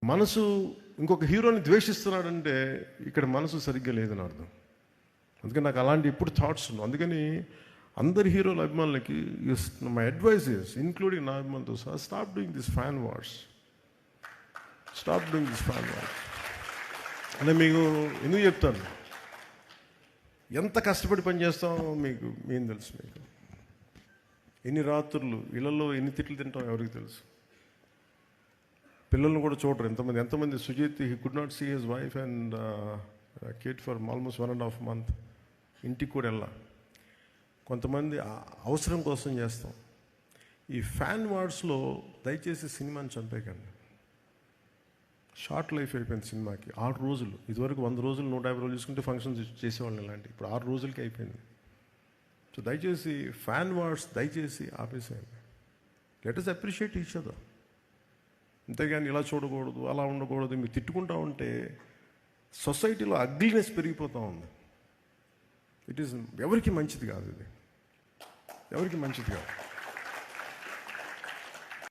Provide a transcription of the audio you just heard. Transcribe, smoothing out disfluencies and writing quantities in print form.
మనసు ఇంకొక హీరోని ద్వేషిస్తున్నాడంటే ఇక్కడ మనసు సరిగ్గా లేదని అర్థం. అందుకని నాకు అలాంటి ఎప్పుడు థాట్స్ ఉన్నాయి. అందుకని అందరి హీరోల అభిమానులకి మై అడ్వైస్ ఇస్, ఇంక్లూడింగ్ నా అభిమానులతో సహా, stop doing this fan wars. Stop doing this fan wars. అంటే మీకు ఎందుకు చెప్తాను, ఎంత కష్టపడి పనిచేస్తామో మీకు ఏం తెలుసు. మీకు ఎన్ని రాత్రులు ఇళ్లలో ఎన్ని తిట్లు తింటాం ఎవరికి తెలుసు. పిల్లల్ని కూడా చూడరు ఎంతమంది. Sujith, he could not see his wife and kid for almost 1.5 months. ఇంటికి కూడా వెళ్ళా. కొంతమంది అవసరం కోసం చేస్తాం. ఈ ఫ్యాన్ వార్డ్స్లో దయచేసి సినిమాని చంపేయకండి. షార్ట్ లైఫ్ అయిపోయింది సినిమాకి. 6 రోజులు, ఇదివరకు 100 రోజులు 150 రోజులు చూసుకుంటే ఫంక్షన్స్ చేసేవాళ్ళని ఇలాంటి, ఇప్పుడు 6 రోజులకి అయిపోయింది. సో దయచేసి ఫ్యాన్ వార్డ్స్ దయచేసి ఆపేసేయండి. Let us appreciate each other. అంతేగాని ఇలా చూడకూడదు, అలా ఉండకూడదు, మీరు తిట్టుకుంటా ఉంటే సొసైటీలో అగ్లీనెస్ పెరిగిపోతూ ఉంది. ఇట్ ఈస్ ఎవరికి మంచిది కాదు, ఇది ఎవరికి మంచిది కాదు.